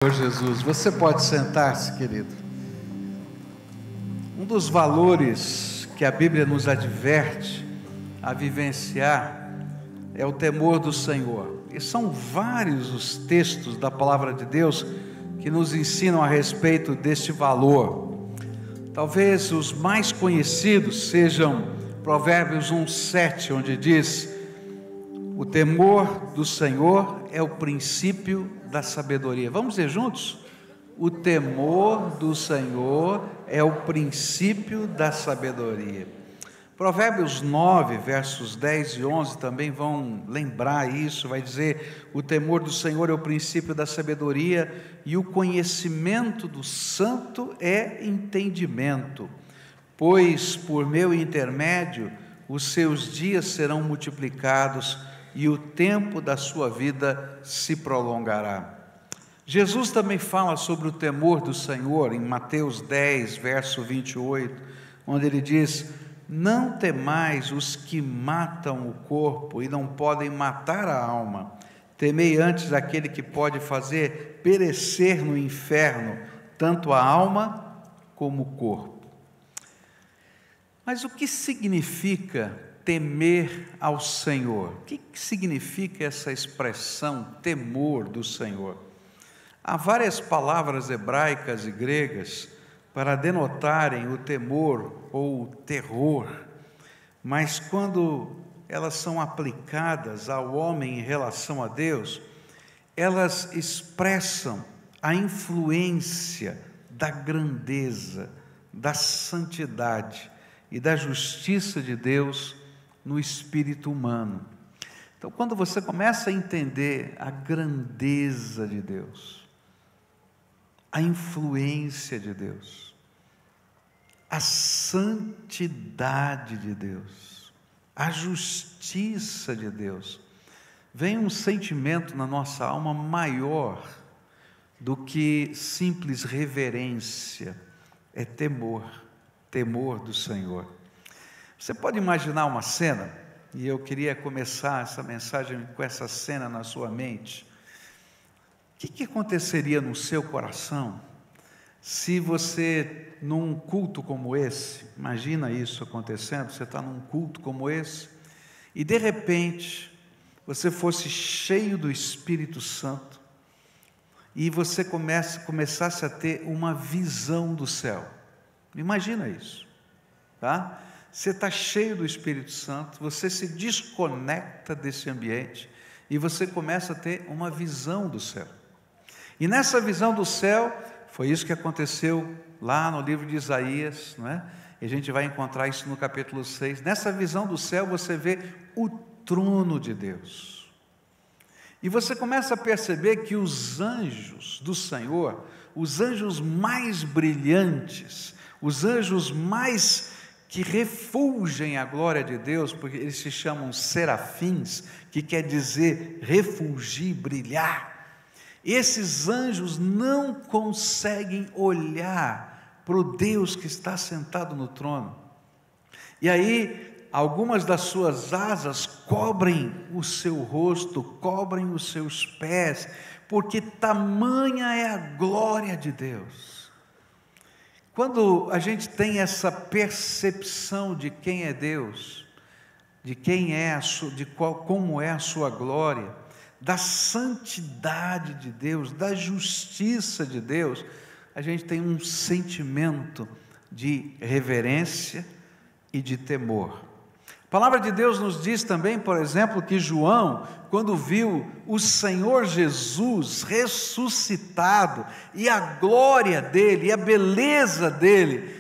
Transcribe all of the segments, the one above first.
Senhor Jesus, você pode sentar-se, querido. Um dos valores que a Bíblia nos adverte a vivenciar é o temor do Senhor. E são vários os textos da palavra de Deus que nos ensinam a respeito deste valor. Talvez os mais conhecidos sejam Provérbios 1:7, onde diz: o temor do Senhor é o princípio da sabedoria. Vamos dizer juntos? O temor do Senhor é o princípio da sabedoria. Provérbios 9, versos 10 e 11 também vão lembrar isso, vai dizer: o temor do Senhor é o princípio da sabedoria e o conhecimento do santo é entendimento, pois por meu intermédio os seus dias serão multiplicados e o tempo da sua vida se prolongará. Jesus também fala sobre o temor do Senhor em Mateus 10, verso 28, onde ele diz: não temais os que matam o corpo e não podem matar a alma, temei antes aquele que pode fazer perecer no inferno tanto a alma como o corpo. Mas o que significa temer ao Senhor? O que significa essa expressão temor do Senhor? Há várias palavras hebraicas e gregas para denotarem o temor ou o terror, mas quando elas são aplicadas ao homem em relação a Deus, elas expressam a influência da grandeza, da santidade e da justiça de Deus no espírito humano. Então, quando você começa a entender a grandeza de Deus, a influência de Deus, a santidade de Deus, a justiça de Deus, vem um sentimento na nossa alma maior do que simples reverência, é temor do Senhor. Você pode imaginar uma cena, e eu queria começar essa mensagem com essa cena na sua mente. O que aconteceria no seu coração se você, num culto como esse, imagina isso acontecendo, você está num culto como esse, e de repente, você fosse cheio do Espírito Santo, e você começasse a ter uma visão do céu. Imagina isso, tá? Você está cheio do Espírito Santo, você se desconecta desse ambiente e você começa a ter uma visão do céu. E nessa visão do céu, foi isso que aconteceu lá no livro de Isaías, não é? E a gente vai encontrar isso no capítulo 6. Nessa visão do céu você vê o trono de Deus. E você começa a perceber que os anjos do Senhor, os anjos mais brilhantes, os anjos mais que refulgem a glória de Deus, porque eles se chamam serafins, que quer dizer refulgir, brilhar. Esses anjos não conseguem olhar para o Deus que está sentado no trono. E aí, algumas das suas asas cobrem o seu rosto, cobrem os seus pés, porque tamanha é a glória de Deus. Quando a gente tem essa percepção de quem é Deus, de quem é como é a sua glória, da santidade de Deus, da justiça de Deus, a gente tem um sentimento de reverência e de temor. A palavra de Deus nos diz também, por exemplo, que João, quando viu o Senhor Jesus ressuscitado, e a glória dele, e a beleza dele,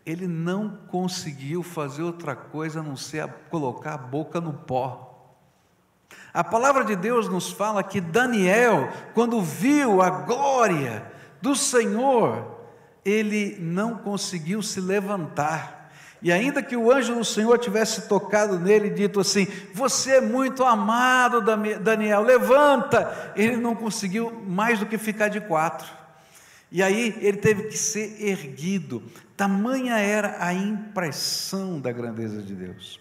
ele não conseguiu fazer outra coisa a não ser colocar a boca no pó. A palavra de Deus nos fala que Daniel, quando viu a glória do Senhor, ele não conseguiu se levantar. E ainda que o anjo do Senhor tivesse tocado nele e dito assim: você é muito amado, Daniel, levanta, ele não conseguiu mais do que ficar de quatro. E aí ele teve que ser erguido. Tamanha era a impressão da grandeza de Deus.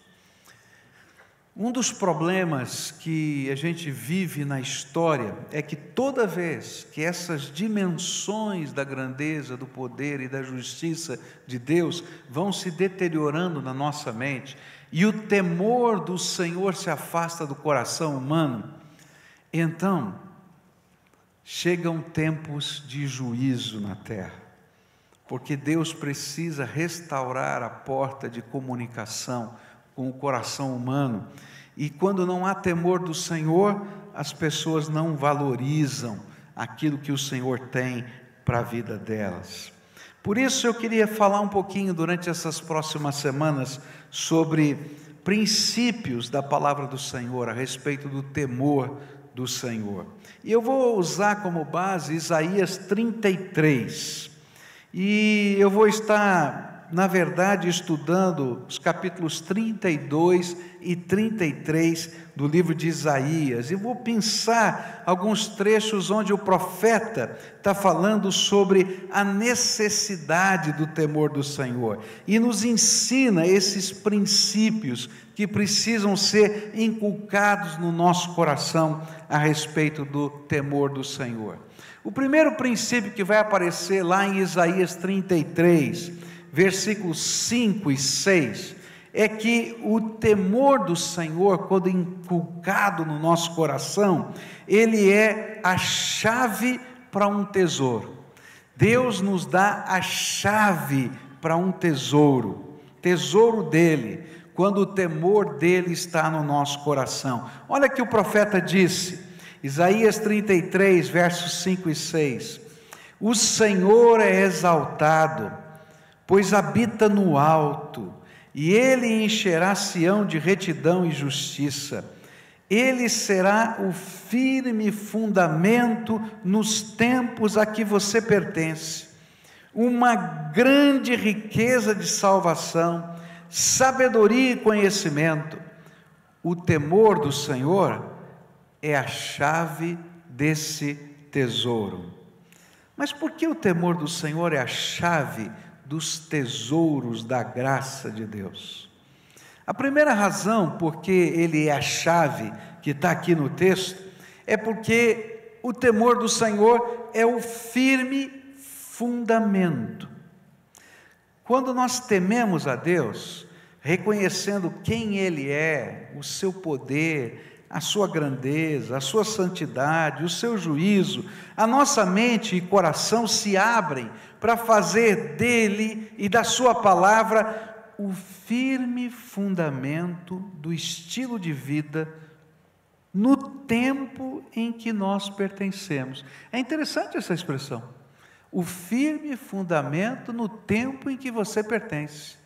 Um dos problemas que a gente vive na história é que toda vez que essas dimensões da grandeza, do poder e da justiça de Deus vão se deteriorando na nossa mente e o temor do Senhor se afasta do coração humano, então chegam tempos de juízo na terra, porque Deus precisa restaurar a porta de comunicação com o coração humano, e quando não há temor do Senhor, as pessoas não valorizam aquilo que o Senhor tem para a vida delas. Por isso eu queria falar um pouquinho durante essas próximas semanas sobre princípios da palavra do Senhor a respeito do temor do Senhor. E eu vou usar como base Isaías 33, e eu vou estar, na verdade, estudando os capítulos 32 e 33 do livro de Isaías, e vou pensar alguns trechos onde o profeta está falando sobre a necessidade do temor do Senhor, e nos ensina esses princípios que precisam ser inculcados no nosso coração a respeito do temor do Senhor. O primeiro princípio que vai aparecer lá em Isaías 33, versículos 5 e 6, é que o temor do Senhor, quando inculcado no nosso coração, ele é a chave para um tesouro. Deus nos dá a chave para um tesouro dele, quando o temor dele está no nosso coração. Olha que o profeta disse, Isaías 33, versos 5 e 6, o Senhor é exaltado, pois habita no alto, e ele encherá Sião de retidão e justiça. Ele será o firme fundamento nos tempos a que você pertence, uma grande riqueza de salvação, sabedoria e conhecimento. O temor do Senhor é a chave desse tesouro. Mas por que o temor do Senhor é a chave dos tesouros da graça de Deus? A primeira razão porque ele é a chave que está aqui no texto, é porque o temor do Senhor é o firme fundamento. Quando nós tememos a Deus, reconhecendo quem Ele é, o seu poder, a sua grandeza, a sua santidade, o seu juízo, a nossa mente e coração se abrem para fazer dele e da sua palavra o firme fundamento do estilo de vida no tempo em que nós pertencemos. É interessante essa expressão, o firme fundamento no tempo em que você pertence.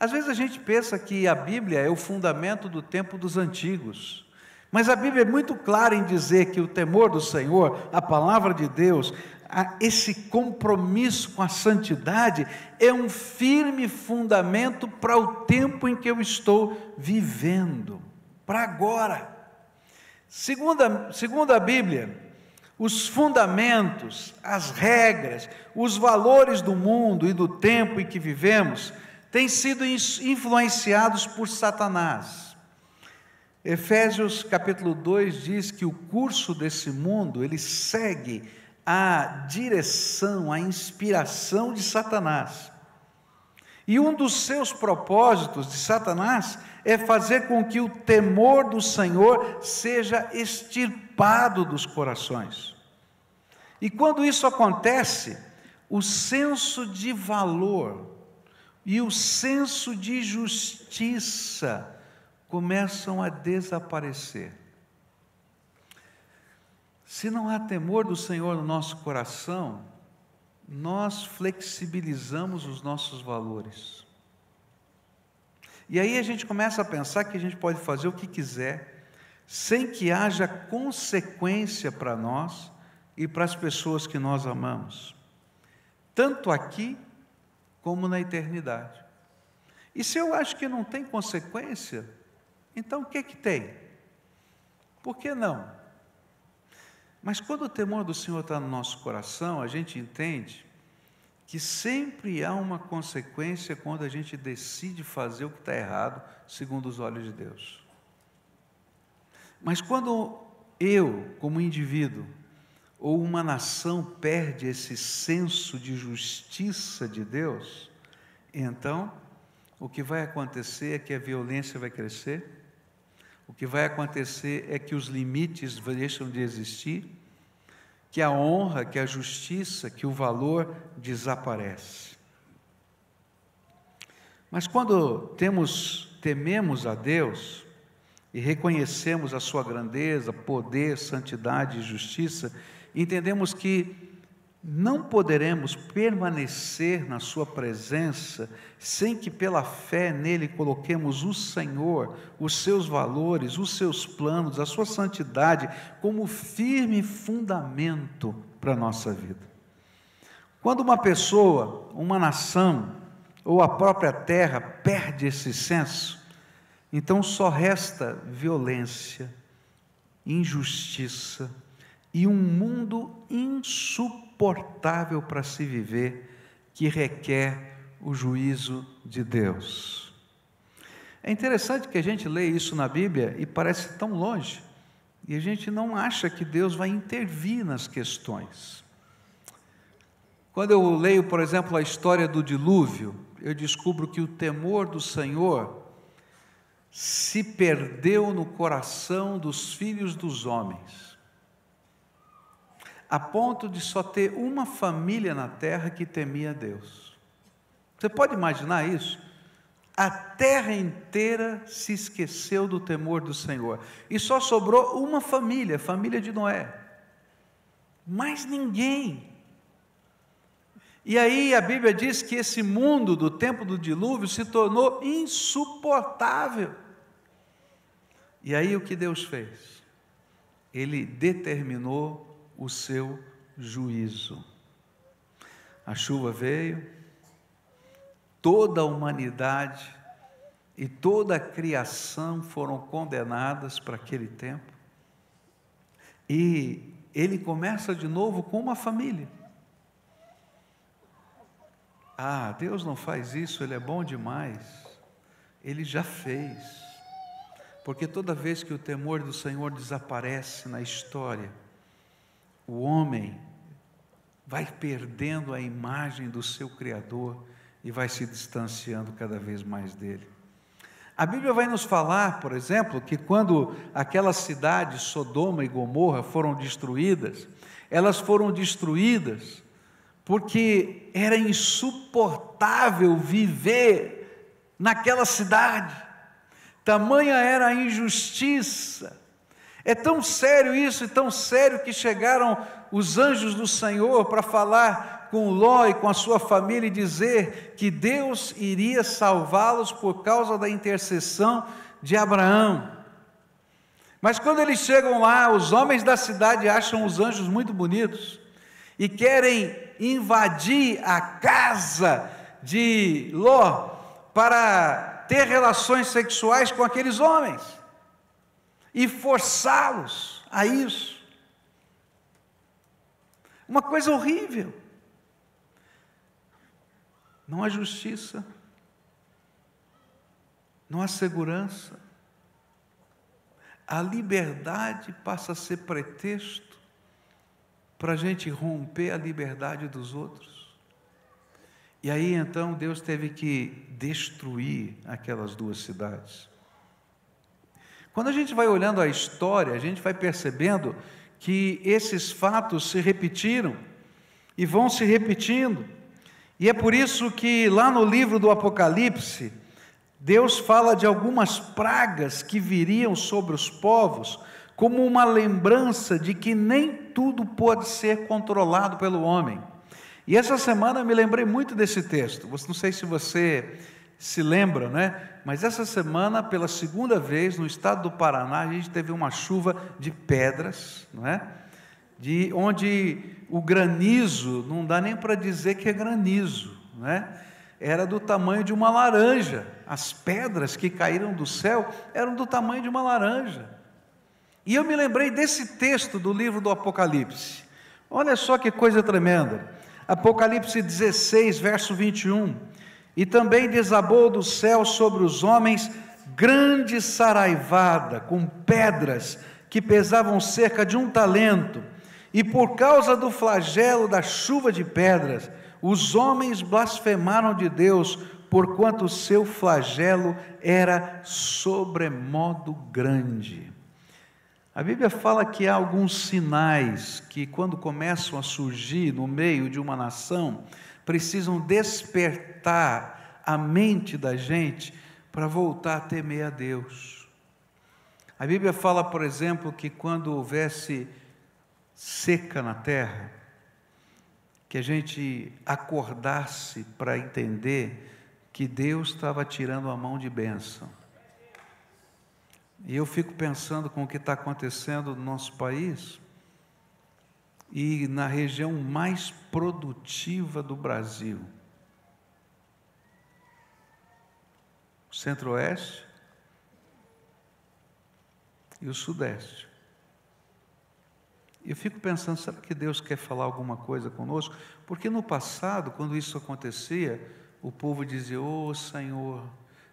Às vezes a gente pensa que a Bíblia é o fundamento do tempo dos antigos, mas a Bíblia é muito clara em dizer que o temor do Senhor, a palavra de Deus, esse compromisso com a santidade, é um firme fundamento para o tempo em que eu estou vivendo, para agora. Segundo a Bíblia, os fundamentos, as regras, os valores do mundo e do tempo em que vivemos têm sido influenciados por Satanás. Efésios capítulo 2 diz que o curso desse mundo, ele segue a direção, a inspiração de Satanás. E um dos seus propósitos de Satanás é fazer com que o temor do Senhor seja extirpado dos corações. E quando isso acontece, o senso de valor e o senso de justiça começam a desaparecer. Se não há temor do Senhor no nosso coração, nós flexibilizamos os nossos valores. E aí a gente começa a pensar que a gente pode fazer o que quiser, sem que haja consequência para nós e para as pessoas que nós amamos, tanto aqui como na eternidade. E se eu acho que não tem consequência, então o que tem? Por que não? Mas quando o temor do Senhor está no nosso coração, a gente entende que sempre há uma consequência quando a gente decide fazer o que está errado, segundo os olhos de Deus. Mas quando eu, como indivíduo, ou uma nação perde esse senso de justiça de Deus, então o que vai acontecer é que a violência vai crescer, o que vai acontecer é que os limites deixam de existir, que a honra, que a justiça, que o valor desaparece. Mas quando tememos a Deus e reconhecemos a sua grandeza, poder, santidade e justiça, entendemos que não poderemos permanecer na sua presença sem que pela fé nele coloquemos o Senhor, os seus valores, os seus planos, a sua santidade como firme fundamento para a nossa vida. Quando uma pessoa, uma nação ou a própria terra perde esse senso, então só resta violência, injustiça e um mundo insuportável para se viver, que requer o juízo de Deus. É interessante que a gente lê isso na Bíblia e parece tão longe, e a gente não acha que Deus vai intervir nas questões. Quando eu leio, por exemplo, a história do dilúvio, eu descubro que o temor do Senhor se perdeu no coração dos filhos dos homens, a ponto de só ter uma família na terra que temia Deus. Você pode imaginar isso? A terra inteira se esqueceu do temor do Senhor, e só sobrou uma família, a família de Noé, mais ninguém. E aí a Bíblia diz que esse mundo do tempo do dilúvio se tornou insuportável. E aí o que Deus fez? Ele determinou o seu juízo. A chuva veio, toda a humanidade e toda a criação foram condenadas para aquele tempo. E ele começa de novo com uma família. Ah, Deus não faz isso, Ele é bom demais. Ele já fez. Porque toda vez que o temor do Senhor desaparece na história, o homem vai perdendo a imagem do seu Criador e vai se distanciando cada vez mais dele. A Bíblia vai nos falar, por exemplo, que quando aquelas cidades, Sodoma e Gomorra, foram destruídas, elas foram destruídas porque era insuportável viver naquela cidade, tamanha era a injustiça. É tão sério isso, e tão sério que chegaram os anjos do Senhor para falar com Ló e com a sua família e dizer que Deus iria salvá-los por causa da intercessão de Abraão. Mas quando eles chegam lá, os homens da cidade acham os anjos muito bonitos e querem invadir a casa de Ló para ter relações sexuais com aqueles homens e forçá-los a isso. Uma coisa horrível. Não há justiça, não há segurança, a liberdade passa a ser pretexto para a gente romper a liberdade dos outros. E aí então Deus teve que destruir aquelas duas cidades. Quando a gente vai olhando a história, a gente vai percebendo que esses fatos se repetiram e vão se repetindo. E é por isso que lá no livro do Apocalipse, Deus fala de algumas pragas que viriam sobre os povos, como uma lembrança de que nem tudo pode ser controlado pelo homem. E essa semana eu me lembrei muito desse texto. Não sei se você se lembra, né? Mas essa semana, pela segunda vez, no estado do Paraná, a gente teve uma chuva de pedras, não é? De onde o granizo, não dá nem para dizer que é granizo, não é? Era do tamanho de uma laranja. As pedras que caíram do céu eram do tamanho de uma laranja. E eu me lembrei desse texto do livro do Apocalipse. Olha só que coisa tremenda. Apocalipse 16, verso 21. E também desabou do céu sobre os homens grande saraivada com pedras que pesavam cerca de 1 talento, e por causa do flagelo da chuva de pedras, os homens blasfemaram de Deus, porquanto o seu flagelo era sobremodo grande. A Bíblia fala que há alguns sinais que, quando começam a surgir no meio de uma nação, precisam despertar a mente da gente para voltar a temer a Deus. A Bíblia fala, por exemplo, que quando houvesse seca na terra, que a gente acordasse para entender que Deus estava tirando a mão de bênção. E eu fico pensando com o que está acontecendo no nosso país e na região mais produtiva do Brasil, o Centro-Oeste e o Sudeste. Eu fico pensando, será que Deus quer falar alguma coisa conosco? Porque no passado, quando isso acontecia, o povo dizia: "Ô Senhor,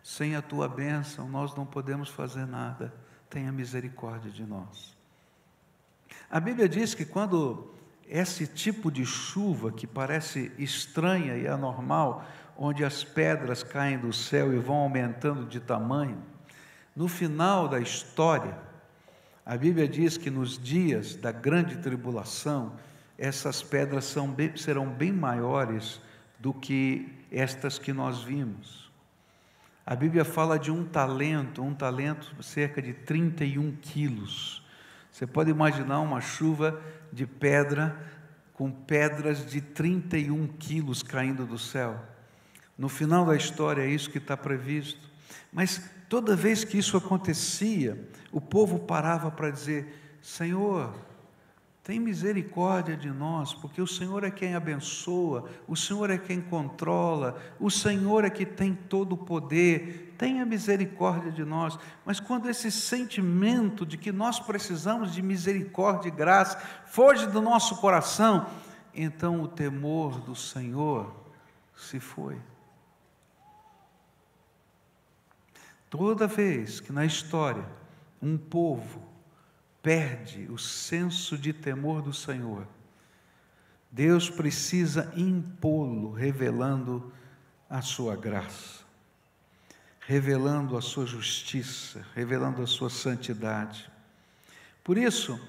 sem a tua bênção nós não podemos fazer nada, tenha misericórdia de nós." A Bíblia diz que quando esse tipo de chuva, que parece estranha e anormal, onde as pedras caem do céu e vão aumentando de tamanho, no final da história, a Bíblia diz que nos dias da grande tribulação, essas pedras serão bem maiores do que estas que nós vimos. A Bíblia fala de 1 talento cerca de 31 quilos. Você pode imaginar uma chuva de pedra, com pedras de 31 quilos caindo do céu. No final da história é isso que está previsto. Mas toda vez que isso acontecia, o povo parava para dizer: "Senhor, tem misericórdia de nós, porque o Senhor é quem abençoa, o Senhor é quem controla, o Senhor é que tem todo o poder, tenha misericórdia de nós." Mas quando esse sentimento de que nós precisamos de misericórdia e graça foge do nosso coração, então o temor do Senhor se foi. Toda vez que na história um povo perde o senso de temor do Senhor, Deus precisa impô-lo, revelando a sua graça, revelando a sua justiça, revelando a sua santidade. Por isso,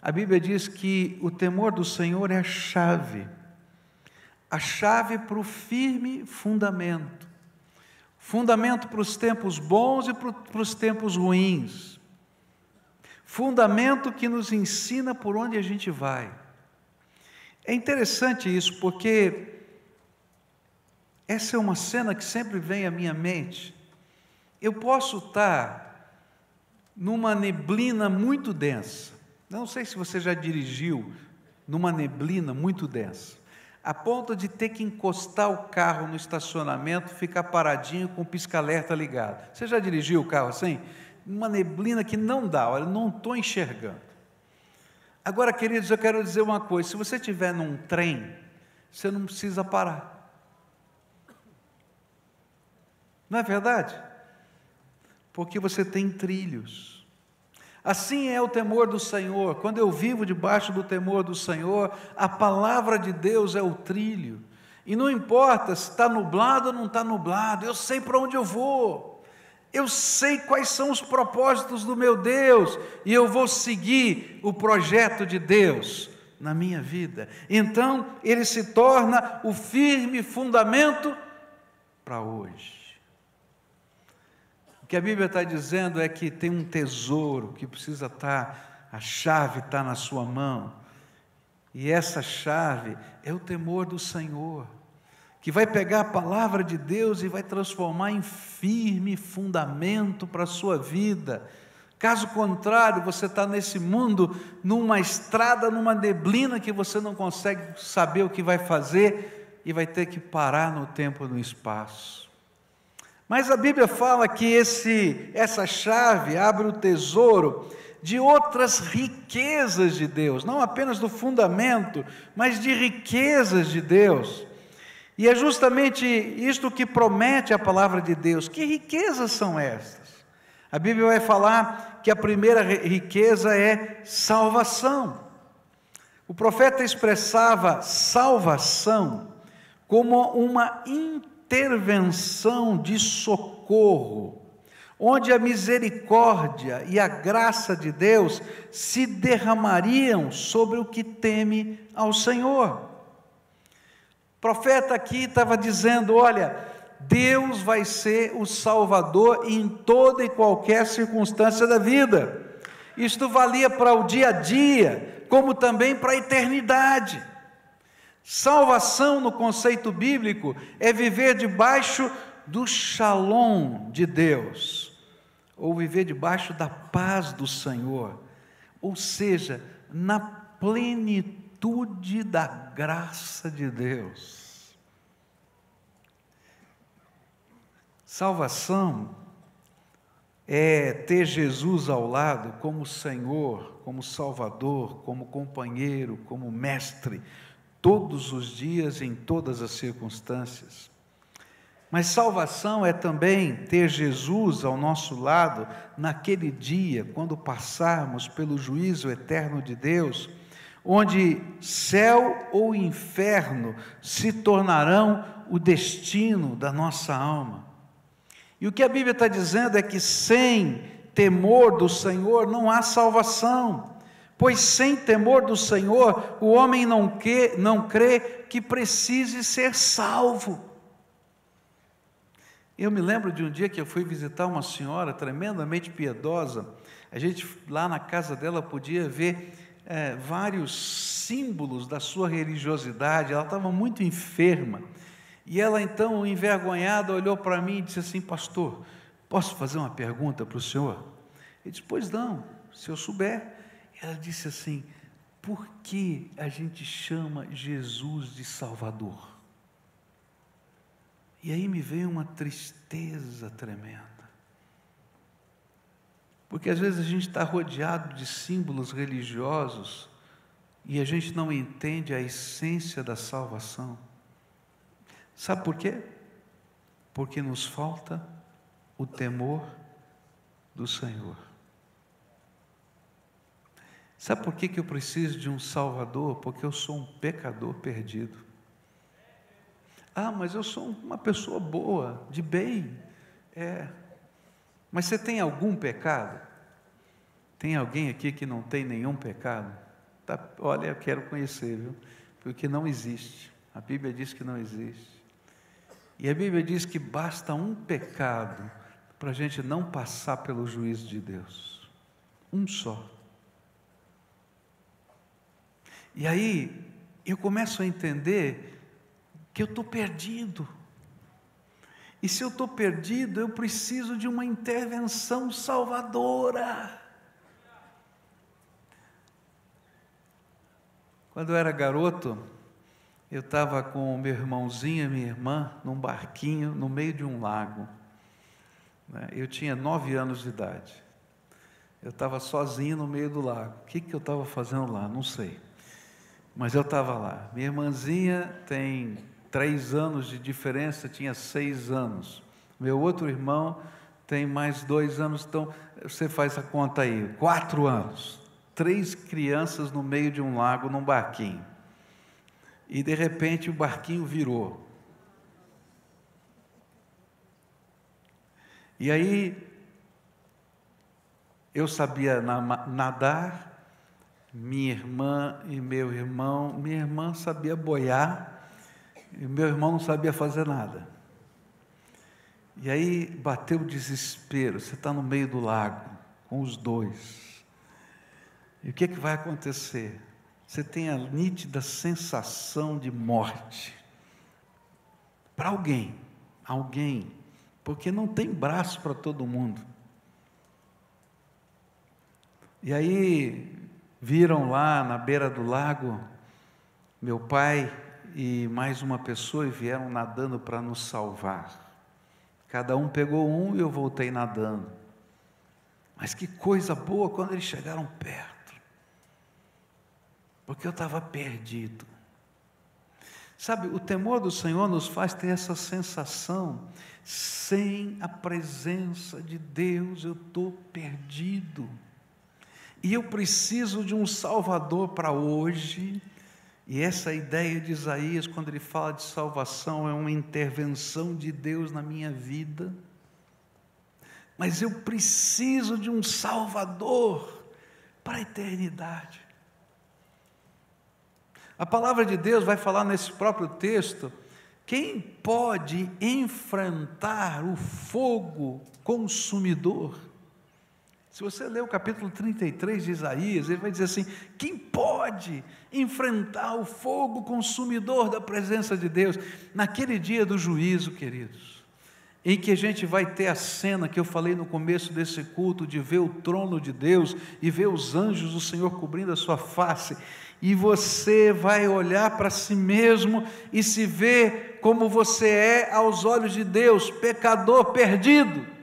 a Bíblia diz que o temor do Senhor é a chave para o firme fundamento para os tempos bons e para os tempos ruins, fundamento que nos ensina por onde a gente vai. É interessante isso, porque essa é uma cena que sempre vem à minha mente. Eu posso estar numa neblina muito densa, não sei se você já dirigiu numa neblina muito densa, a ponto de ter que encostar o carro no estacionamento, ficar paradinho com o pisca-alerta ligado. Você já dirigiu o carro assim? Uma neblina que não dá, olha, não estou enxergando. Agora, queridos, eu quero dizer uma coisa: se você estiver num trem, você não precisa parar. Não é verdade? Porque você tem trilhos. Assim é o temor do Senhor. Quando eu vivo debaixo do temor do Senhor, a palavra de Deus é o trilho. E não importa se está nublado ou não está nublado, eu sei para onde eu vou. Eu sei quais são os propósitos do meu Deus, e eu vou seguir o projeto de Deus na minha vida. Então, ele se torna o firme fundamento para hoje. O que a Bíblia está dizendo é que tem um tesouro que precisa estar, a chave está na sua mão, e essa chave é o temor do Senhor, que vai pegar a palavra de Deus e vai transformar em firme fundamento para a sua vida. Caso contrário, você está nesse mundo, numa estrada, numa neblina que você não consegue saber o que vai fazer, e vai ter que parar no tempo e no espaço. Mas a Bíblia fala que essa chave abre o tesouro de outras riquezas de Deus, não apenas do fundamento, mas de riquezas de Deus. E é justamente isto que promete a palavra de Deus. Que riquezas são estas? A Bíblia vai falar que a primeira riqueza é salvação. O profeta expressava salvação como uma intervenção de socorro, onde a misericórdia e a graça de Deus se derramariam sobre o que teme ao Senhor. O profeta aqui estava dizendo: olha, Deus vai ser o Salvador em toda e qualquer circunstância da vida. Isto valia para o dia a dia, como também para a eternidade. Salvação, no conceito bíblico, é viver debaixo do shalom de Deus, ou viver debaixo da paz do Senhor, ou seja, na plenitude da graça de Deus. Salvação é ter Jesus ao lado como Senhor, como Salvador, como companheiro, como mestre, todos os dias, em todas as circunstâncias. Mas salvação é também ter Jesus ao nosso lado naquele dia, quando passarmos pelo juízo eterno de Deus, onde céu ou inferno se tornarão o destino da nossa alma. E o que a Bíblia está dizendo é que sem temor do Senhor não há salvação. Pois sem temor do Senhor, o homem não crê que precise ser salvo. Eu me lembro de um dia que eu fui visitar uma senhora tremendamente piedosa. A gente lá na casa dela podia ver vários símbolos da sua religiosidade. Ela estava muito enferma. E ela então, envergonhada, olhou para mim e disse assim: pastor, posso fazer uma pergunta para o senhor? Eu disse: pois não, se eu souber. Ela disse assim: por que a gente chama Jesus de Salvador? E aí me veio uma tristeza tremenda, porque às vezes a gente está rodeado de símbolos religiosos e a gente não entende a essência da salvação. Sabe por quê? Porque nos falta o temor do Senhor. Sabe por que eu preciso de um Salvador? Porque eu sou um pecador perdido. Ah, mas eu sou uma pessoa boa, de bem. Mas você tem algum pecado? Tem alguém aqui que não tem nenhum pecado? Tá, olha, eu quero conhecer, viu? Porque não existe. A Bíblia diz que não existe. E a Bíblia diz que basta um pecado para a gente não passar pelo juízo de Deus. Um só. E aí, eu começo a entender que eu estou perdido. E se eu estou perdido, eu preciso de uma intervenção salvadora. Quando eu era garoto, eu estava com o meu irmãozinho e minha irmã num barquinho no meio de um lago. Eu tinha 9 anos de idade. Eu estava sozinho no meio do lago. O que eu estava fazendo lá? Não sei. Mas eu estava lá. Minha irmãzinha tem 3 anos de diferença, tinha 6 anos. Meu outro irmão tem mais 2 anos, então você faz a conta aí, 4 anos. 3 crianças no meio de um lago, num barquinho. E de repente o barquinho virou. E aí, eu sabia nadar, minha irmã e meu irmão, minha irmã sabia boiar, e meu irmão não sabia fazer nada. E aí bateu o desespero, você está no meio do lago, com os dois. E o que vai acontecer? Você tem a nítida sensação de morte. Para alguém, porque não tem braço para todo mundo. E aí, viram lá na beira do lago, meu pai e mais uma pessoa, e vieram nadando para nos salvar. Cada um pegou um e eu voltei nadando. Mas que coisa boa quando eles chegaram perto. Porque eu estava perdido. Sabe, o temor do Senhor nos faz ter essa sensação: sem a presença de Deus eu estou perdido, e eu preciso de um Salvador para hoje. E essa ideia de Isaías, quando ele fala de salvação, é uma intervenção de Deus na minha vida, mas eu preciso de um Salvador para a eternidade. A palavra de Deus vai falar nesse próprio texto: quem pode enfrentar o fogo consumidor? Se você ler o capítulo 33 de Isaías, ele vai dizer assim: quem pode enfrentar o fogo consumidor da presença de Deus? Naquele dia do juízo, queridos, em que a gente vai ter a cena que eu falei no começo desse culto, de ver o trono de Deus e ver os anjos do Senhor cobrindo a sua face, e você vai olhar para si mesmo e se ver como você é aos olhos de Deus, pecador perdido.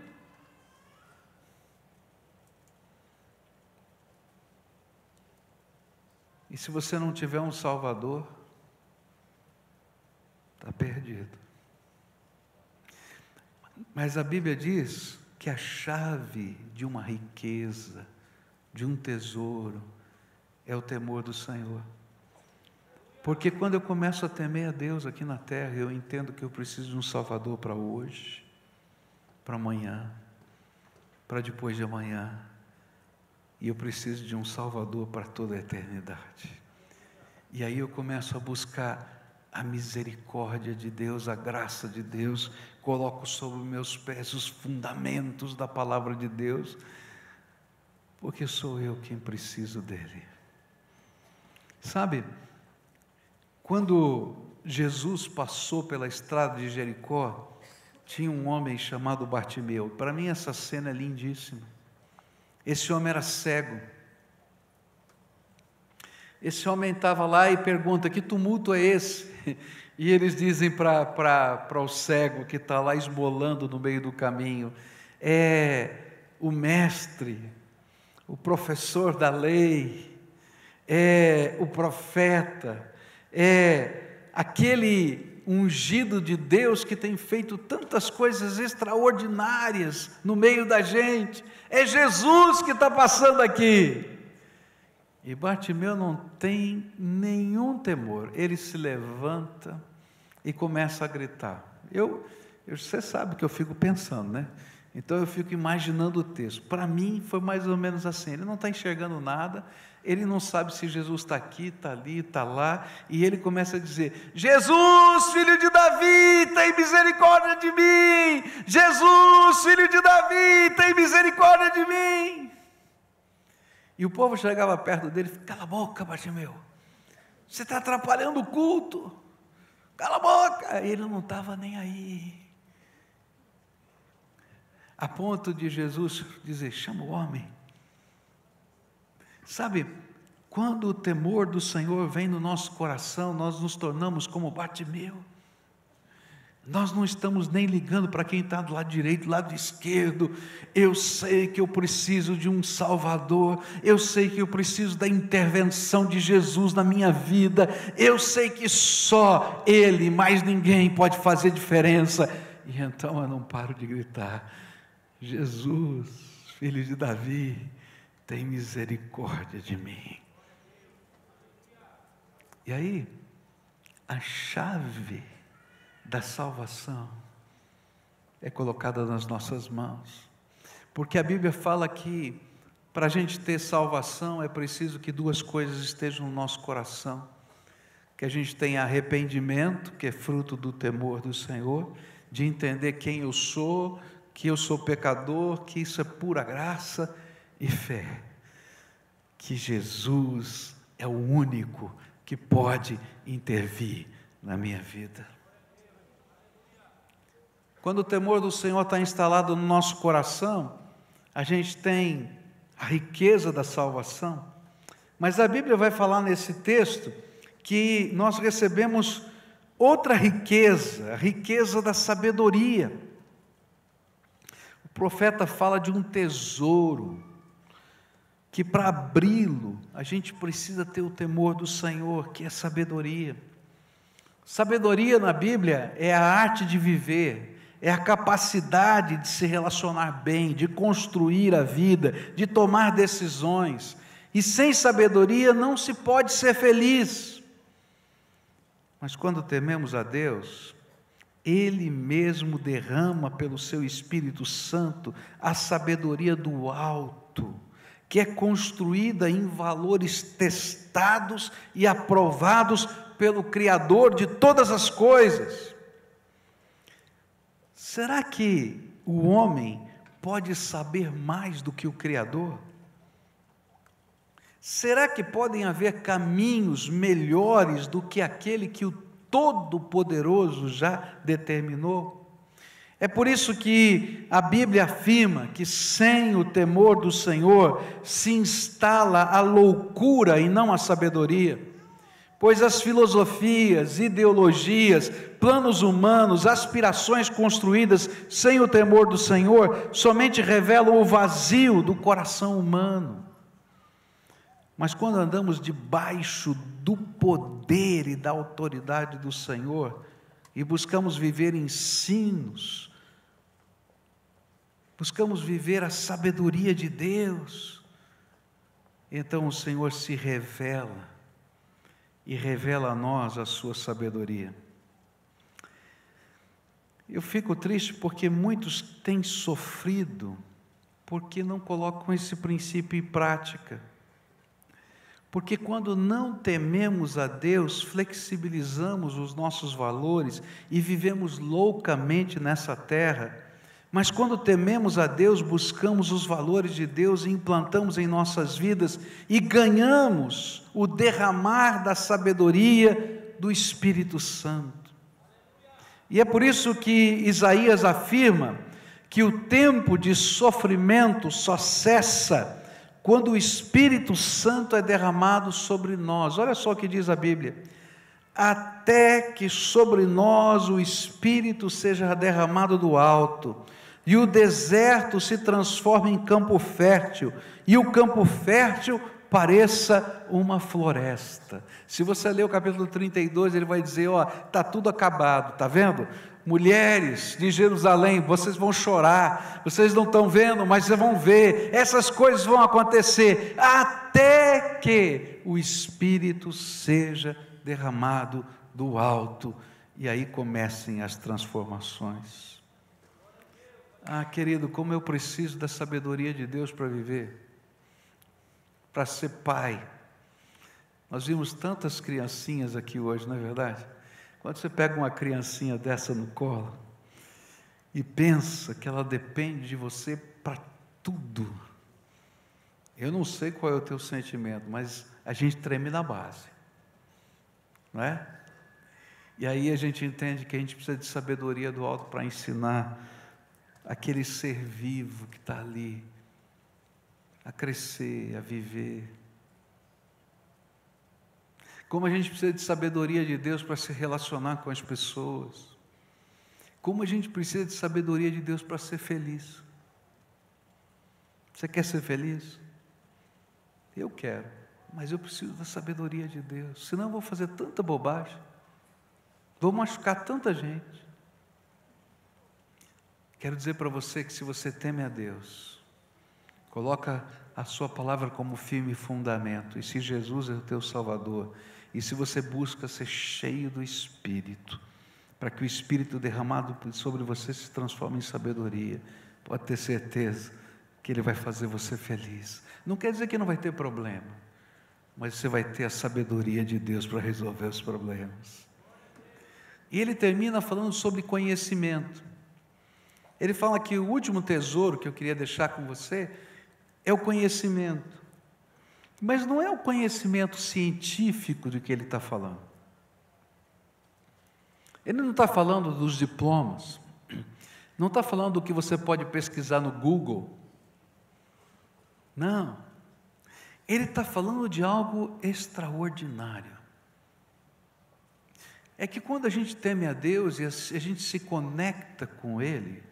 E se você não tiver um Salvador, está perdido. Mas a Bíblia diz que a chave de uma riqueza, de um tesouro, é o temor do Senhor. Porque quando eu começo a temer a Deus aqui na terra, eu entendo que eu preciso de um Salvador para hoje, para amanhã, para depois de amanhã. E eu preciso de um Salvador para toda a eternidade. E aí eu começo a buscar a misericórdia de Deus, a graça de Deus, coloco sobre meus pés os fundamentos da palavra de Deus, porque sou eu quem preciso dele. Sabe, quando Jesus passou pela estrada de Jericó, tinha um homem chamado Bartimeu. Para mim essa cena é lindíssima. Esse homem era cego. Esse homem estava lá e pergunta: que tumulto é esse? E eles dizem para o cego que está lá esmolando no meio do caminho: é o mestre, o professor da lei, é o profeta, é aquele ungido de Deus que tem feito tantas coisas extraordinárias no meio da gente. É Jesus que está passando aqui. E Bartimeu não tem nenhum temor, ele se levanta e começa a gritar. Você sabe que eu fico pensando, né? Então eu fico imaginando o texto. Para mim foi mais ou menos assim: ele não está enxergando nada, ele não sabe se Jesus está aqui, está ali, está lá, e ele começa a dizer: Jesus, filho de Davi, tem misericórdia de mim! Jesus, filho de Davi, tem misericórdia de mim! E o povo chegava perto dele e: cala a boca, Bartimeu, você está atrapalhando o culto, cala a boca! Ele não estava nem aí, a ponto de Jesus dizer: chama o homem. Sabe, quando o temor do Senhor vem no nosso coração, nós nos tornamos como Bartimeu. Nós não estamos nem ligando para quem está do lado direito, do lado esquerdo. Eu sei que eu preciso de um Salvador, eu sei que eu preciso da intervenção de Jesus na minha vida, eu sei que só Ele, mais ninguém, pode fazer diferença. E então eu não paro de gritar: Jesus, filho de Davi, tem misericórdia de mim. E aí, a chave da salvação é colocada nas nossas mãos, porque a Bíblia fala que para a gente ter salvação é preciso que duas coisas estejam no nosso coração: que a gente tenha arrependimento, que é fruto do temor do Senhor, de entender quem eu sou, que eu sou pecador, que isso é pura graça, e fé, que Jesus é o único que pode intervir na minha vida. Quando o temor do Senhor está instalado no nosso coração, a gente tem a riqueza da salvação. Mas a Bíblia vai falar nesse texto que nós recebemos outra riqueza, a riqueza da sabedoria. O profeta fala de um tesouro, que para abri-lo, a gente precisa ter o temor do Senhor, que é sabedoria. Sabedoria na Bíblia é a arte de viver, é a capacidade de se relacionar bem, de construir a vida, de tomar decisões. E sem sabedoria não se pode ser feliz. Mas quando tememos a Deus, Ele mesmo derrama pelo seu Espírito Santo a sabedoria do alto, que é construída em valores testados e aprovados pelo Criador de todas as coisas. Será que o homem pode saber mais do que o Criador? Será que podem haver caminhos melhores do que aquele que o Todo-Poderoso já determinou? É por isso que a Bíblia afirma que sem o temor do Senhor se instala a loucura e não a sabedoria. Pois as filosofias, ideologias, planos humanos, aspirações construídas sem o temor do Senhor, somente revelam o vazio do coração humano. Mas quando andamos debaixo do poder e da autoridade do Senhor, e buscamos viver ensinos, buscamos viver a sabedoria de Deus, então o Senhor se revela, e revela a nós a sua sabedoria. Eu fico triste porque muitos têm sofrido, porque não colocam esse princípio em prática. Porque quando não tememos a Deus, flexibilizamos os nossos valores e vivemos loucamente nessa terra. Mas quando tememos a Deus, buscamos os valores de Deus e implantamos em nossas vidas e ganhamos o derramar da sabedoria do Espírito Santo. E é por isso que Isaías afirma que o tempo de sofrimento só cessa quando o Espírito Santo é derramado sobre nós. Olha só o que diz a Bíblia: até que sobre nós o Espírito seja derramado do alto, e o deserto se transforme em campo fértil, e o campo fértil pareça uma floresta. Se você ler o capítulo 32, ele vai dizer, está tudo acabado, está vendo? Mulheres de Jerusalém, vocês vão chorar, vocês não estão vendo, mas vocês vão ver, essas coisas vão acontecer, até que o Espírito seja derramado do alto, e aí comecem as transformações. Querido, como eu preciso da sabedoria de Deus para viver, para ser pai. Nós vimos tantas criancinhas aqui hoje, não é verdade? Quando você pega uma criancinha dessa no colo e pensa que ela depende de você para tudo, eu não sei qual é o teu sentimento, mas a gente treme na base, não é? E aí a gente entende que a gente precisa de sabedoria do alto para ensinar aquele ser vivo que está ali a crescer, a viver. Como a gente precisa de sabedoria de Deus para se relacionar com as pessoas. Como a gente precisa de sabedoria de Deus para ser feliz. Você quer ser feliz? Eu quero, mas eu preciso da sabedoria de Deus, senão eu vou fazer tanta bobagem, vou machucar tanta gente. Quero dizer para você que se você teme a Deus, coloca a sua palavra como firme fundamento, e se Jesus é o teu Salvador, e se você busca ser cheio do Espírito, para que o Espírito derramado sobre você se transforme em sabedoria, pode ter certeza que Ele vai fazer você feliz. Não quer dizer que não vai ter problema, mas você vai ter a sabedoria de Deus para resolver os problemas. E ele termina falando sobre conhecimento. Ele fala que o último tesouro que eu queria deixar com você é o conhecimento. Mas não é o conhecimento científico de que ele está falando. Ele não está falando dos diplomas, não está falando do que você pode pesquisar no Google. Não. Ele está falando de algo extraordinário. É que quando a gente teme a Deus e a gente se conecta com Ele,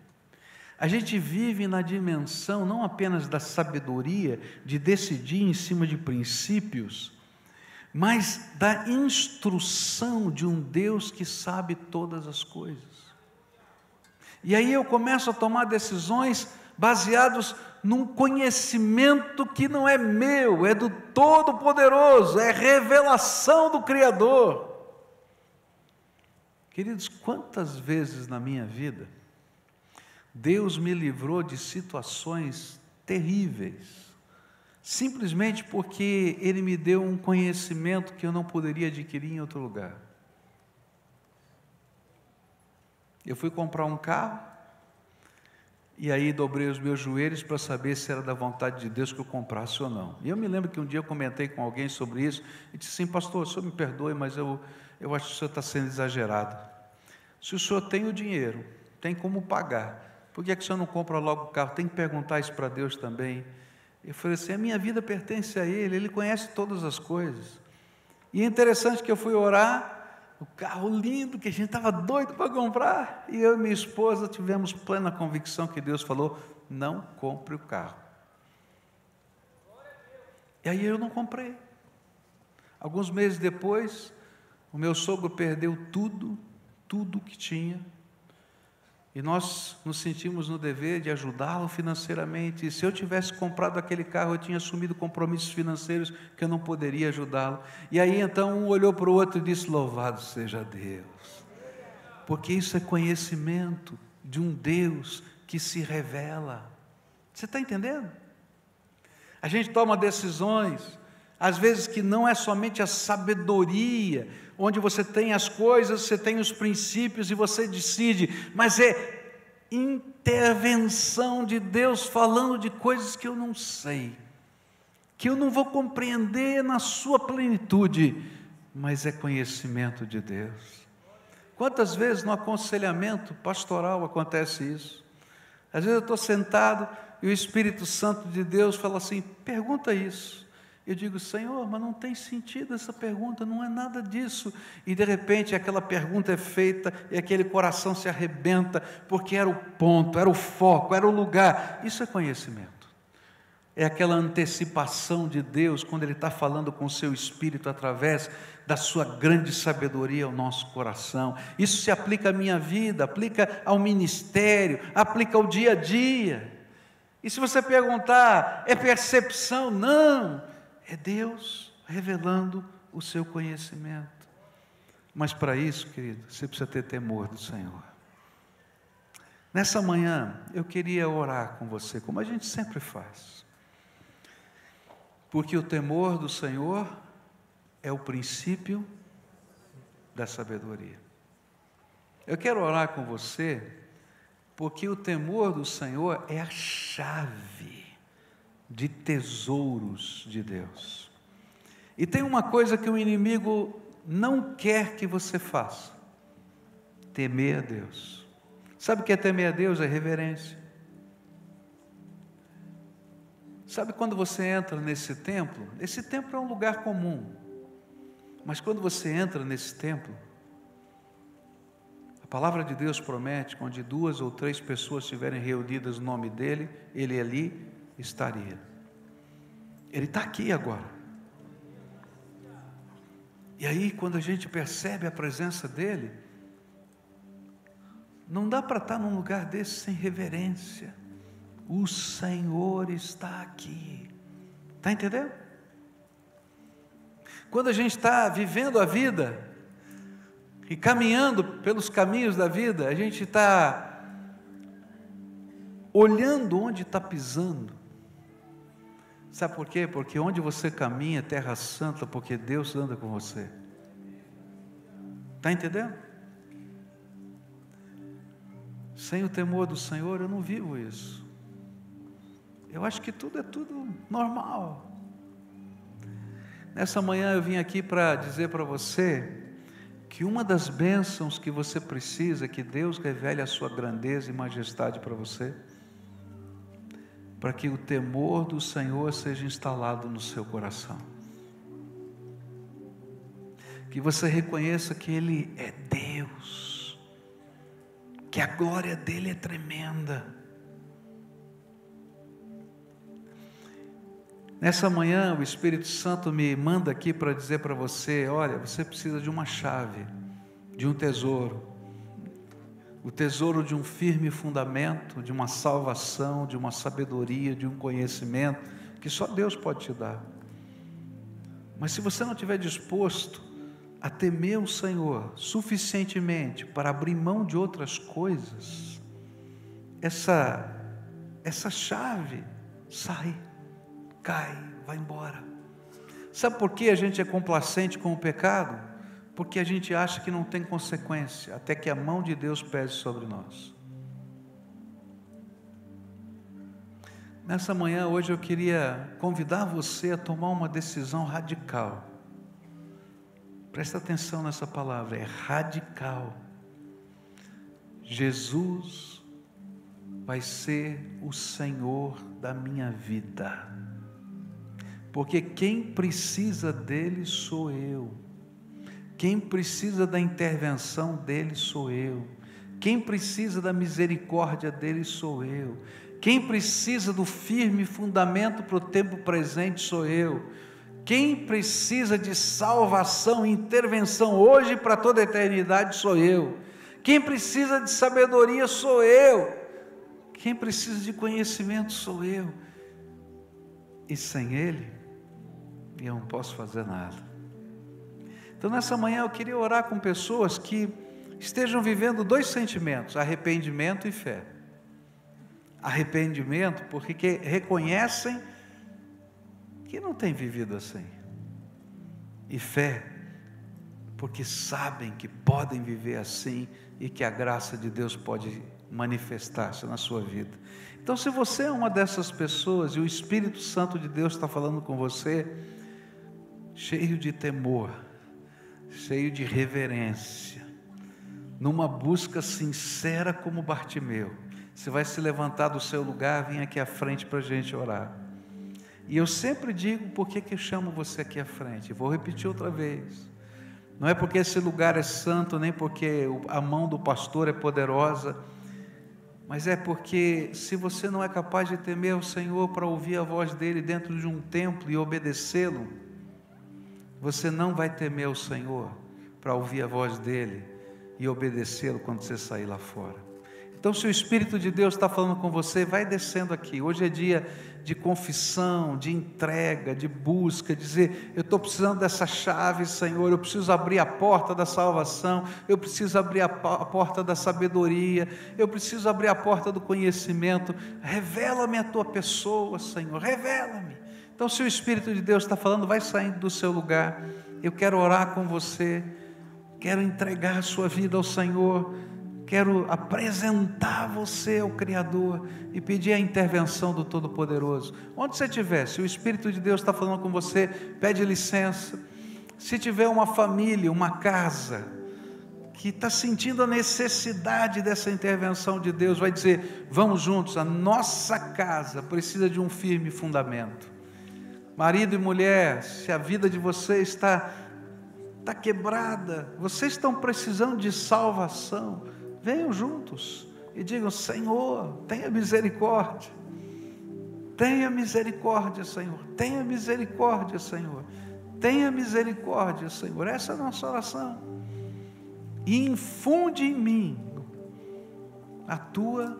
a gente vive na dimensão não apenas da sabedoria, de decidir em cima de princípios, mas da instrução de um Deus que sabe todas as coisas. E aí eu começo a tomar decisões baseados num conhecimento que não é meu, é do Todo-Poderoso, é revelação do Criador. Queridos, quantas vezes na minha vida Deus me livrou de situações terríveis, simplesmente porque Ele me deu um conhecimento que eu não poderia adquirir em outro lugar. Eu fui comprar um carro, e aí dobrei os meus joelhos para saber se era da vontade de Deus que eu comprasse ou não. E eu me lembro que um dia eu comentei com alguém sobre isso, e disse assim: pastor, o senhor me perdoe, mas eu acho que o senhor está sendo exagerado. Se o senhor tem o dinheiro, tem como pagar, por que o senhor não compra logo o carro? Tem que perguntar isso para Deus também. Eu falei assim: a minha vida pertence a Ele, Ele conhece todas as coisas. E é interessante que eu fui orar, o carro lindo, que a gente estava doido para comprar, e eu e minha esposa tivemos plena convicção que Deus falou: não compre o carro. E aí eu não comprei. Alguns meses depois, o meu sogro perdeu tudo que tinha, e nós nos sentimos no dever de ajudá-lo financeiramente. E se eu tivesse comprado aquele carro, eu tinha assumido compromissos financeiros que eu não poderia ajudá-lo. E aí então um olhou para o outro e disse: louvado seja Deus, porque isso é conhecimento de um Deus que se revela. Você está entendendo? A gente toma decisões, às vezes que não é somente a sabedoria, onde você tem as coisas, você tem os princípios e você decide, mas é intervenção de Deus falando de coisas que eu não sei, que eu não vou compreender na sua plenitude, mas é conhecimento de Deus. Quantas vezes no aconselhamento pastoral acontece isso? Às vezes eu estou sentado e o Espírito Santo de Deus fala assim: pergunta isso. Eu digo: Senhor, mas não tem sentido essa pergunta, não é nada disso. E de repente aquela pergunta é feita e aquele coração se arrebenta, porque era o ponto, era o foco, era o lugar. Isso é conhecimento. É aquela antecipação de Deus, quando Ele está falando com o seu Espírito através da sua grande sabedoria ao nosso coração. Isso se aplica à minha vida, aplica ao ministério, aplica ao dia a dia. E se você perguntar, é percepção? Não. É Deus revelando o seu conhecimento. Mas para isso, querido, você precisa ter temor do Senhor. Nessa manhã, eu queria orar com você, como a gente sempre faz. Porque o temor do Senhor é o princípio da sabedoria. Eu quero orar com você, porque o temor do Senhor é a chave de tesouros de Deus. E tem uma coisa que o inimigo não quer que você faça: temer a Deus. Sabe o que é temer a Deus? É reverência. Sabe quando você entra nesse templo? Esse templo é um lugar comum, mas quando você entra nesse templo, a palavra de Deus promete que onde 2 ou 3 pessoas estiverem reunidas no nome dEle, Ele ali estaria. Ele está aqui agora. E aí, quando a gente percebe a presença dEle, não dá para estar num lugar desse sem reverência. O Senhor está aqui. Está entendendo? Quando a gente está vivendo a vida e caminhando pelos caminhos da vida, a gente está olhando onde está pisando. Sabe por quê? Porque onde você caminha é terra santa, porque Deus anda com você. Está entendendo? Sem o temor do Senhor eu não vivo isso. Eu acho que tudo é tudo normal. Nessa manhã eu vim aqui para dizer para você que uma das bênçãos que você precisa é que Deus revele a sua grandeza e majestade para você, para que o temor do Senhor seja instalado no seu coração. Que você reconheça que Ele é Deus, que a glória dEle é tremenda. Nessa manhã, o Espírito Santo me manda aqui para dizer para você: olha, você precisa de uma chave, de um tesouro, o tesouro de um firme fundamento, de uma salvação, de uma sabedoria, de um conhecimento, que só Deus pode te dar. Mas se você não estiver disposto a temer o Senhor suficientemente para abrir mão de outras coisas, essa chave sai, cai, vai embora. Sabe por que a gente é complacente com o pecado? Porque a gente acha que não tem consequência, até que a mão de Deus pese sobre nós. Nessa manhã, hoje, eu queria convidar você a tomar uma decisão radical. Presta atenção nessa palavra, é radical. Jesus vai ser o Senhor da minha vida, porque quem precisa dele sou eu. Quem precisa da intervenção dele sou eu. Quem precisa da misericórdia dele sou eu. Quem precisa do firme fundamento para o tempo presente sou eu. Quem precisa de salvação e intervenção hoje para toda a eternidade sou eu. Quem precisa de sabedoria sou eu. Quem precisa de conhecimento sou eu. E sem ele, eu não posso fazer nada. Então nessa manhã eu queria orar com pessoas que estejam vivendo dois sentimentos, arrependimento e fé. Arrependimento porque reconhecem que não têm vivido assim. E fé porque sabem que podem viver assim e que a graça de Deus pode manifestar-se na sua vida. Então se você é uma dessas pessoas e o Espírito Santo de Deus está falando com você, cheio de temor, cheio de reverência, numa busca sincera como Bartimeu, você vai se levantar do seu lugar, vem aqui à frente para a gente orar. E eu sempre digo por que eu chamo você aqui à frente, vou repetir outra vez, não é porque esse lugar é santo, nem porque a mão do pastor é poderosa, mas é porque se você não é capaz de temer o Senhor para ouvir a voz dele dentro de um templo e obedecê-lo, você não vai temer o Senhor para ouvir a voz dele e obedecê-lo quando você sair lá fora. Então se o Espírito de Deus está falando com você, vai descendo aqui. Hoje é dia de confissão, de entrega, de busca, dizer: eu estou precisando dessa chave, Senhor, eu preciso abrir a porta da salvação, eu preciso abrir a porta da sabedoria, eu preciso abrir a porta do conhecimento. Revela-me a tua pessoa, Senhor, revela-me. Então se o Espírito de Deus está falando, vai saindo do seu lugar. Eu quero orar com você, quero entregar a sua vida ao Senhor, quero apresentar você ao Criador e pedir a intervenção do Todo-Poderoso. Onde você estiver, se o Espírito de Deus está falando com você, pede licença. Se tiver uma família, uma casa, que está sentindo a necessidade dessa intervenção de Deus, vai dizer: vamos juntos, a nossa casa precisa de um firme fundamento. Marido e mulher, se a vida de vocês está quebrada, vocês estão precisando de salvação, venham juntos e digam: Senhor, tenha misericórdia, tenha misericórdia, Senhor, tenha misericórdia, Senhor, tenha misericórdia, Senhor. Essa é a nossa oração. E infunde em mim a tua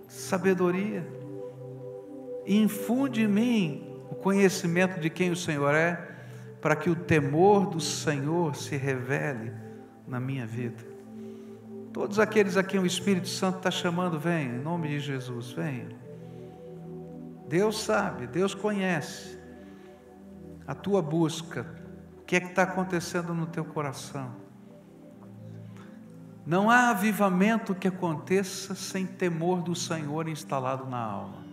sabedoria, infunde em mim o conhecimento de quem o Senhor é, para que o temor do Senhor se revele na minha vida. Todos aqueles a quem o Espírito Santo está chamando, venham, em nome de Jesus, venham. Deus sabe, Deus conhece a tua busca, o que é que está acontecendo no teu coração. Não há avivamento que aconteça sem temor do Senhor instalado na alma.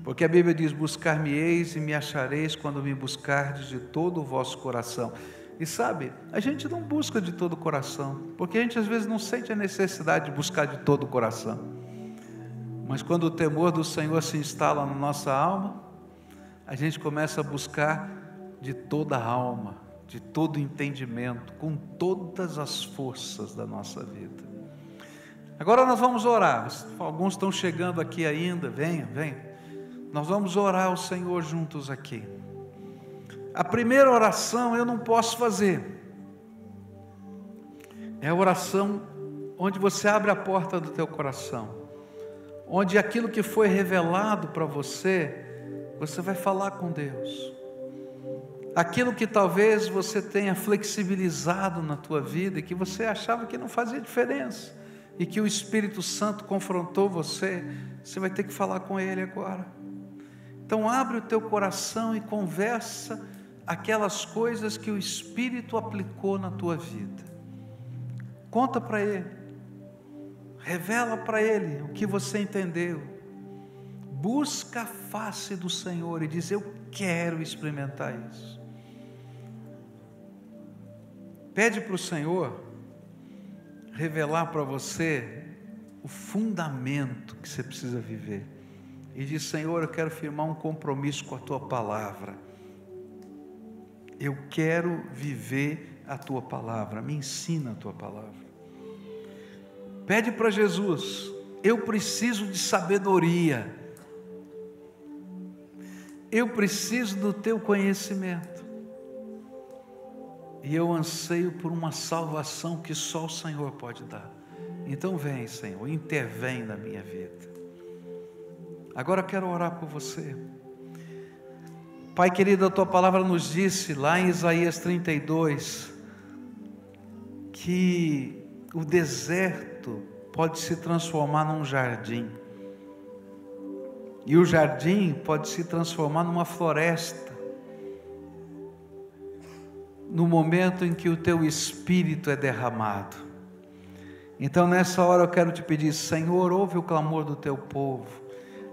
Porque a Bíblia diz: buscar-me-eis e me achareis quando me buscardes de todo o vosso coração. E sabe, a gente não busca de todo o coração, porque a gente às vezes não sente a necessidade de buscar de todo o coração. Mas quando o temor do Senhor se instala na nossa alma, a gente começa a buscar de toda a alma, de todo o entendimento, com todas as forças da nossa vida. Agora nós vamos orar. Alguns estão chegando aqui ainda, venham. Nós vamos orar ao Senhor juntos aqui. A primeira oração eu não posso fazer. É a oração onde você abre a porta do teu coração, onde aquilo que foi revelado para você, você vai falar com Deus. Aquilo que talvez você tenha flexibilizado na tua vida e que você achava que não fazia diferença, e que o Espírito Santo confrontou você, você vai ter que falar com Ele agora. Então abre o teu coração e conversa aquelas coisas que o Espírito aplicou na tua vida. Conta para Ele, revela para Ele o que você entendeu. Busca a face do Senhor e diz: eu quero experimentar isso. Pede para o Senhor revelar para você o fundamento que você precisa viver. E diz: Senhor, eu quero firmar um compromisso com a Tua Palavra. Eu quero viver a Tua Palavra. Me ensina a Tua Palavra. Pede para Jesus: eu preciso de sabedoria. Eu preciso do Teu conhecimento. E eu anseio por uma salvação que só o Senhor pode dar. Então vem, Senhor, intervém na minha vida. Agora eu quero orar por você. Pai querido, a Tua Palavra nos disse lá em Isaías 32, que o deserto pode se transformar num jardim. E o jardim pode se transformar numa floresta, no momento em que o Teu Espírito é derramado. Então nessa hora eu quero te pedir: Senhor, ouve o clamor do Teu povo,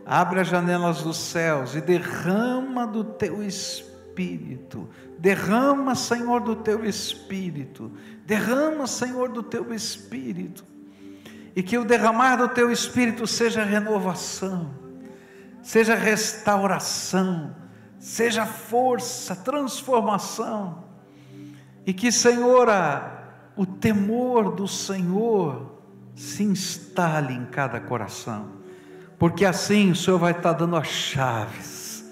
abre as janelas dos céus e derrama do Teu Espírito. Derrama, Senhor, do Teu Espírito. Derrama, Senhor, do Teu Espírito. E que o derramar do Teu Espírito seja renovação, seja restauração, seja força, transformação. E que, Senhor, o temor do Senhor se instale em cada coração, porque assim o Senhor vai estar dando as chaves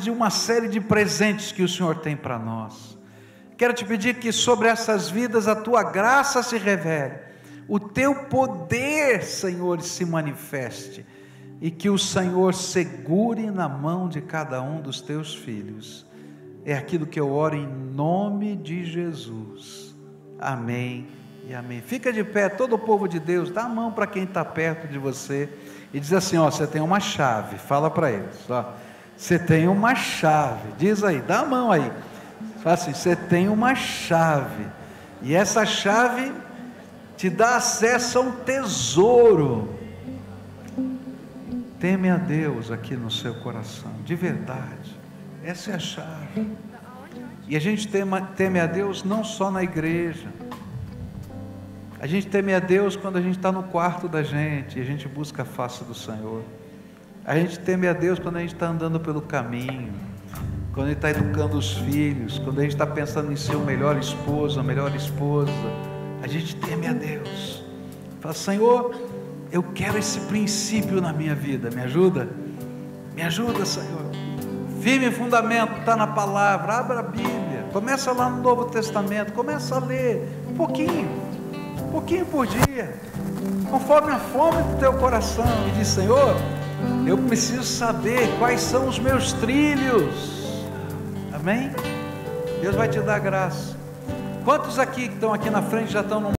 de uma série de presentes que o Senhor tem para nós. Quero te pedir que sobre essas vidas a Tua graça se revele, o Teu poder, Senhor, se manifeste, e que o Senhor segure na mão de cada um dos Teus filhos. É aquilo que eu oro em nome de Jesus. Amém e amém. Fica de pé, todo o povo de Deus. Dá a mão para quem está perto de você e diz assim: ó, você tem uma chave. Fala para eles, ó, você tem uma chave. Diz aí, dá a mão aí. Fala assim: você tem uma chave, e essa chave te dá acesso a um tesouro. Teme a Deus aqui no seu coração, de verdade. Essa é a chave. E a gente teme a Deus não só na igreja. A gente teme a Deus quando a gente está no quarto da gente e a gente busca a face do Senhor. A gente teme a Deus quando a gente está andando pelo caminho, quando a gente está educando os filhos, quando a gente está pensando em ser o melhor esposo, a melhor esposa. A gente teme a Deus. Fala: Senhor, eu quero esse princípio na minha vida. Me ajuda? Me ajuda, Senhor. Firme fundamento, está na palavra. Abra a Bíblia, começa lá no Novo Testamento, começa a ler um pouquinho por dia, conforme a fome do teu coração, e diz: Senhor, eu preciso saber quais são os meus trilhos. Amém? Deus vai te dar graça. Quantos aqui que estão aqui na frente já estão num